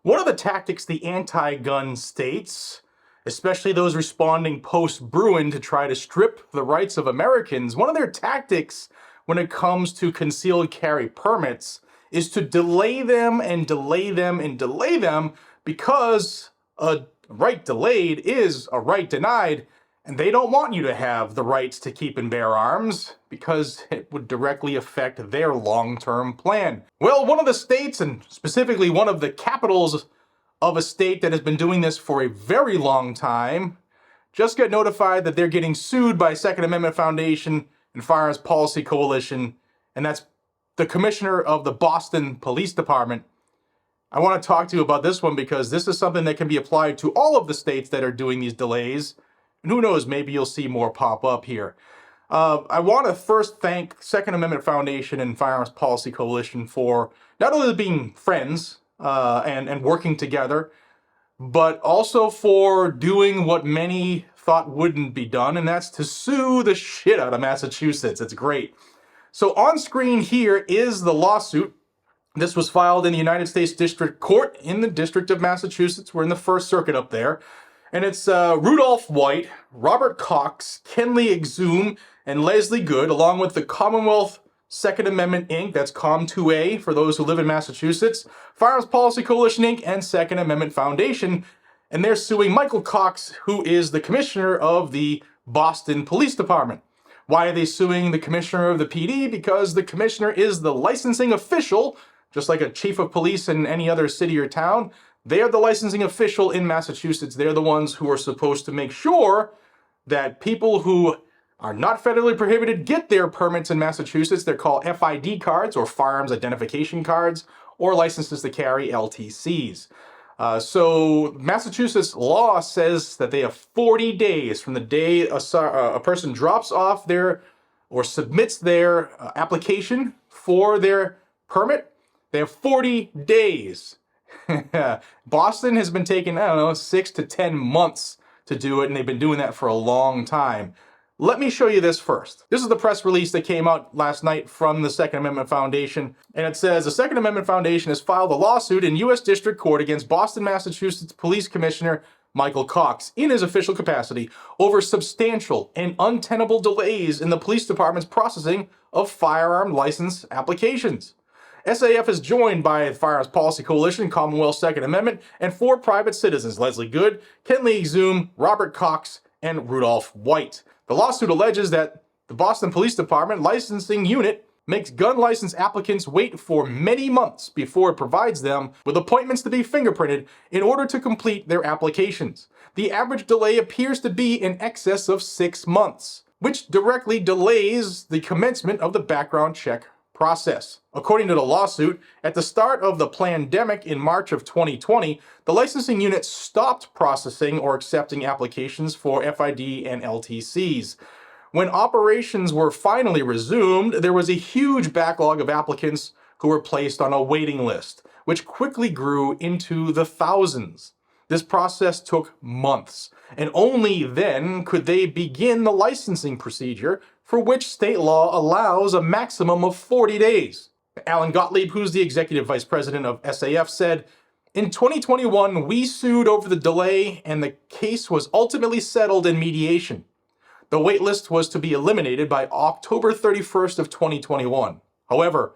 One of the tactics the anti-gun states, especially those responding post-Bruin to try to strip the rights of Americans, one of their tactics when it comes to concealed carry permits is to delay them and delay them and delay them, because a right delayed is a right denied, and they don't want you to have the rights to keep and bear arms because it would directly affect their long-term plan. Well, one of the states, and specifically one of the capitals of a state that has been doing this for a very long time, just got notified that they're getting sued by Second Amendment Foundation and Firearms Policy Coalition, and that's the commissioner of the Boston Police Department. I want to talk to you about this one because this is something that can be applied to all of the states that are doing these delays. And who knows, maybe you'll see more pop up here. I want to first thank Second Amendment Foundation and Firearms Policy Coalition for not only being friends and working together, but also for doing what many thought wouldn't be done, and that's to sue the shit out of Massachusetts. It's great. So on screen here is the lawsuit. This was filed in the United States District Court in the District of Massachusetts. We're in the First Circuit up there. And it's Rudolph White, Robert Cox, Kenley Exum, and Leslie Good, along with the Commonwealth Second Amendment Inc., that's Com2A for those who live in Massachusetts, Firearms Policy Coalition Inc., and Second Amendment Foundation. And they're suing Michael Cox, who is the commissioner of the Boston Police Department. Why are they suing the commissioner of the PD? Because the commissioner is the licensing official, just like a chief of police in any other city or town. They are the licensing official in Massachusetts. They're the ones who are supposed to make sure that people who are not federally prohibited get their permits in Massachusetts. They're called FID cards, or firearms identification cards, or licenses to carry, LTCs. So Massachusetts law says that they have 40 days from the day a person drops off their or submits their application for their permit. They have 40 days. Boston has been taking, 6 to 10 months to do it, and they've been doing that for a long time. Let me show you this first. This is the press release that came out last night from the Second Amendment Foundation, and it says, the Second Amendment Foundation has filed a lawsuit in U.S. District Court against Boston, Massachusetts Police Commissioner Michael Cox in his official capacity over substantial and untenable delays in the police department's processing of firearm license applications. SAF is joined by the Firearms Policy Coalition, Commonwealth Second Amendment, and 4 private citizens, Leslie Good, Kenley Exum, Robert Cox, and Rudolph White. The lawsuit alleges that the Boston Police Department licensing unit makes gun license applicants wait for many months before it provides them with appointments to be fingerprinted in order to complete their applications. The average delay appears to be in excess of 6 months, which directly delays the commencement of the background check process. According to the lawsuit, at the start of the pandemic in March of 2020, the licensing unit stopped processing or accepting applications for FID and LTCs. When operations were finally resumed, there was a huge backlog of applicants who were placed on a waiting list, which quickly grew into the thousands. This process took months, and only then could they begin the licensing procedure, for which state law allows a maximum of 40 days. Alan Gottlieb, who's the executive vice president of SAF, said, "In 2021, we sued over the delay, and the case was ultimately settled in mediation. The waitlist was to be eliminated by October 31st of 2021. However,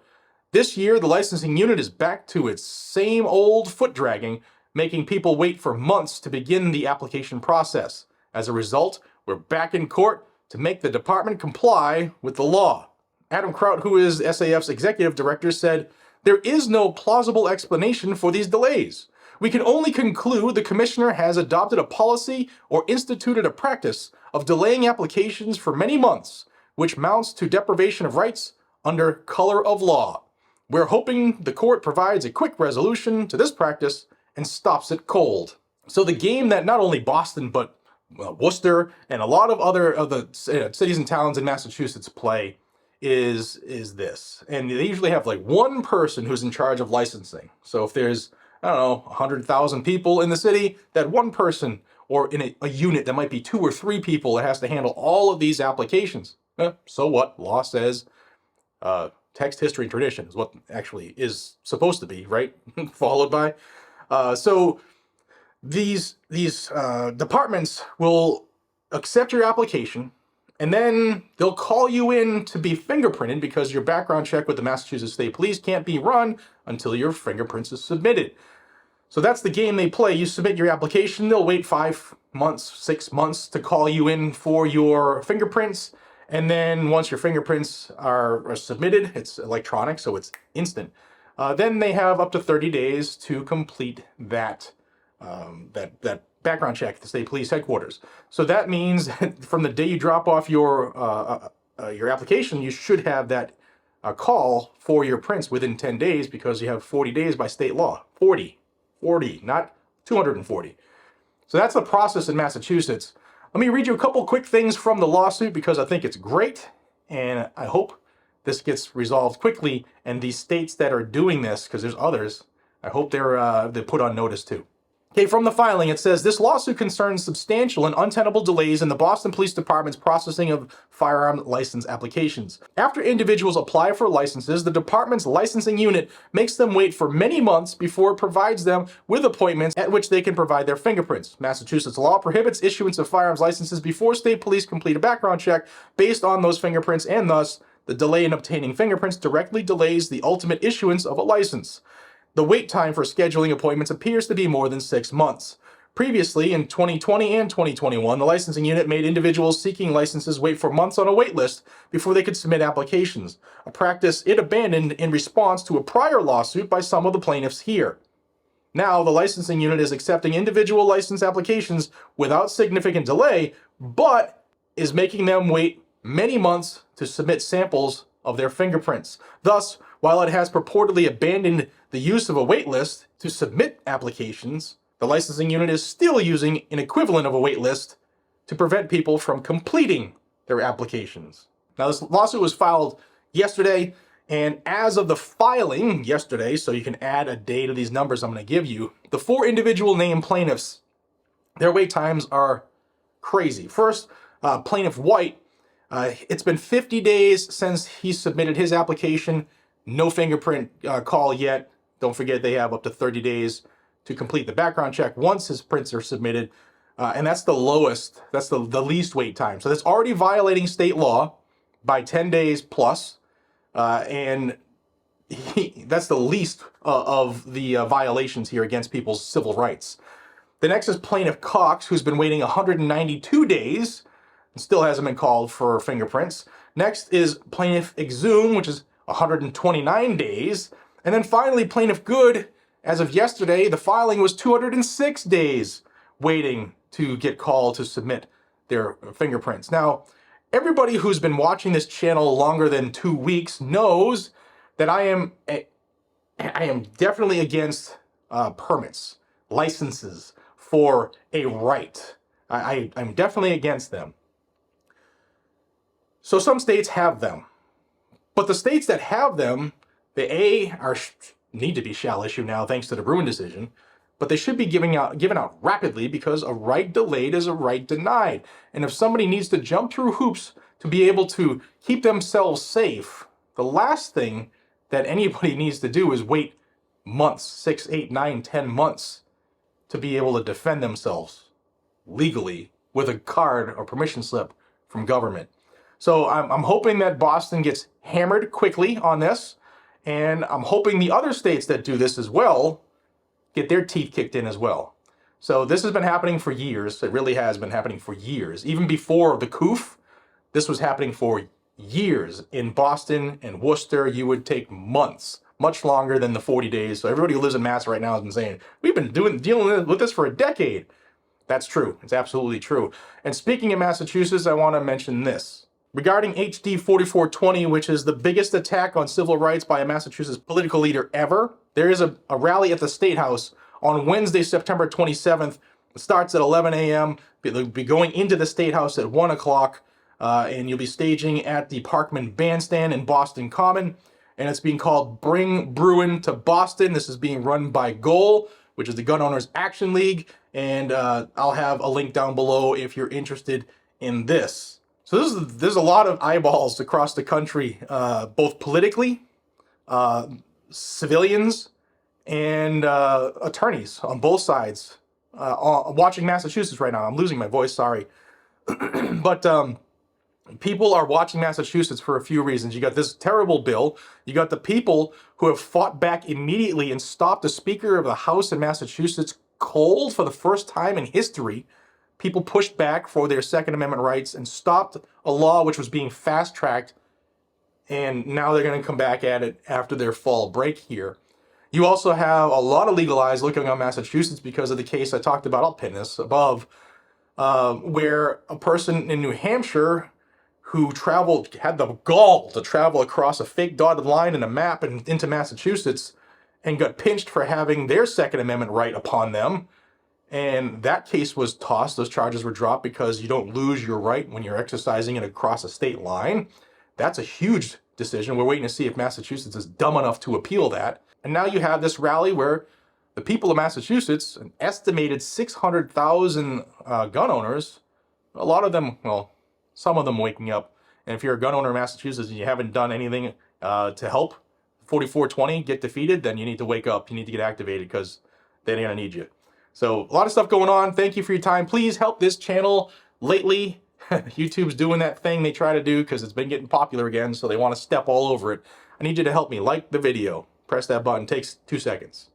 this year, the licensing unit is back to its same old foot dragging, making people wait for months to begin the application process. As a result, we're back in court to make the department comply with the law." Adam Kraut, who is SAF's executive director, said, "There is no plausible explanation for these delays. We can only conclude the commissioner has adopted a policy or instituted a practice of delaying applications for many months, which mounts to deprivation of rights under color of law. We're hoping the court provides a quick resolution to this practice and stops it cold." So the game that not only Boston, but Worcester and a lot of other of the cities and towns in Massachusetts play is this. And they usually have like one person who's in charge of licensing. So if there's, 100,000 people in the city, that one person, or in a unit that might be 2 or 3 people that has to handle all of these applications. So what? Law says text, history, and tradition is what actually is supposed to be, right? Followed by. So these departments will accept your application, and then they'll call you in to be fingerprinted because your background check with the Massachusetts State Police can't be run until your fingerprints is submitted. So that's the game they play. You submit your application, they'll wait 5 months, 6 months to call you in for your fingerprints. And then once your fingerprints are submitted, it's electronic, so it's instant. Then they have up to 30 days to complete that background check at the state police headquarters. So that means from the day you drop off your application, you should have that call for your prints within 10 days because you have 40 days by state law. 40, not 240. So that's the process in Massachusetts. Let me read you a couple quick things from the lawsuit because I think it's great, and I hope this gets resolved quickly. And these states that are doing this, because there's others, I hope they're put on notice too. Okay, from the filing, it says, this lawsuit concerns substantial and untenable delays in the Boston Police Department's processing of firearm license applications. After individuals apply for licenses, the department's licensing unit makes them wait for many months before it provides them with appointments at which they can provide their fingerprints. Massachusetts law prohibits issuance of firearms licenses before state police complete a background check based on those fingerprints, and thus, the delay in obtaining fingerprints directly delays the ultimate issuance of a license. The wait time for scheduling appointments appears to be more than 6 months. Previously, in 2020 and 2021, the licensing unit made individuals seeking licenses wait for months on a wait list before they could submit applications, a practice it abandoned in response to a prior lawsuit by some of the plaintiffs here. Now, the licensing unit is accepting individual license applications without significant delay, but is making them wait many months to submit samples of their fingerprints. Thus, while it has purportedly abandoned the use of a wait list to submit applications, the licensing unit is still using an equivalent of a wait list to prevent people from completing their applications. Now, this lawsuit was filed yesterday, and as of the filing yesterday, so you can add a day to these numbers I'm going to give you, the 4 individual named plaintiffs, their wait times are crazy. First, Plaintiff White, it's been 50 days since he submitted his application. No fingerprint call yet. Don't forget they have up to 30 days to complete the background check once his prints are submitted. And that's the lowest, that's the least wait time. So that's already violating state law by 10 days plus. And that's the least of the violations here against people's civil rights. The next is Plaintiff Cox, who's been waiting 192 days and still hasn't been called for fingerprints. Next is Plaintiff Exum, which is 129 days. And then finally, Plaintiff Good, as of yesterday, the filing was 206 days waiting to get called to submit their fingerprints. Now, everybody who's been watching this channel longer than 2 weeks knows that I am definitely against permits, licenses for a right. I'm definitely against them. So some states have them. But the states that have them, they need to be shall issue now thanks to the Bruin decision, but they should be given out rapidly because a right delayed is a right denied. And if somebody needs to jump through hoops to be able to keep themselves safe, the last thing that anybody needs to do is wait months, 6, 8, 9, 10 months to be able to defend themselves legally with a card or permission slip from government. So I'm hoping that Boston gets hammered quickly on this, and I'm hoping the other states that do this as well get their teeth kicked in as well. So this has been happening for years. It really has been happening for years. Even before the COOF, this was happening for years. In Boston and Worcester, you would take months, much longer than the 40 days. So everybody who lives in Mass right now has been saying, we've been dealing with this for a decade. That's true. It's absolutely true. And speaking of Massachusetts, I want to mention this. Regarding HD 4420, which is the biggest attack on civil rights by a Massachusetts political leader ever, there is a rally at the State House on Wednesday, September 27th. It starts at 11 a.m. They'll be going into the State House at 1 o'clock, and you'll be staging at the Parkman Bandstand in Boston Common. And it's being called Bring Bruin to Boston. This is being run by GOAL, which is the Gun Owners Action League. And I'll have a link down below if you're interested in this. So there's a lot of eyeballs across the country, both politically, civilians, and attorneys on both sides watching Massachusetts right now. I'm losing my voice, sorry. But people are watching Massachusetts for a few reasons. You got this terrible bill. You got the people who have fought back immediately and stopped the Speaker of the House in Massachusetts cold for the first time in history. People pushed back for their Second Amendment rights and stopped a law which was being fast-tracked, and now they're going to come back at it after their fall break here. You also have a lot of legal eyes looking on Massachusetts because of the case I talked about, I'll pin this above, where a person in New Hampshire who had the gall to travel across a fake dotted line in a map and into Massachusetts and got pinched for having their Second Amendment right upon them. And that case was tossed. Those charges were dropped because you don't lose your right when you're exercising it across a state line. That's a huge decision. We're waiting to see if Massachusetts is dumb enough to appeal that. And now you have this rally where the people of Massachusetts, an estimated 600,000 gun owners, a lot of them, well, some of them waking up. And if you're a gun owner in Massachusetts and you haven't done anything to help 4420 get defeated, then you need to wake up. You need to get activated because they're going to need you. So a lot of stuff going on. Thank you for your time. Please help this channel. Lately, YouTube's doing that thing they try to do because it's been getting popular again, so they want to step all over it. I need you to help me. Like the video. Press that button. It takes 2 seconds.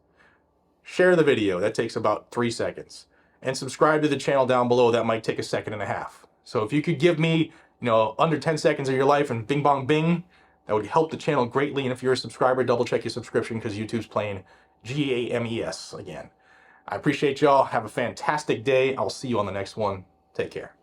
Share the video. That takes about 3 seconds. And subscribe to the channel down below. That might take 1.5 seconds. So if you could give me, under 10 seconds of your life and bing bong bing, that would help the channel greatly. And if you're a subscriber, double check your subscription because YouTube's playing GAMES again. I appreciate y'all. Have a fantastic day. I'll see you on the next one. Take care.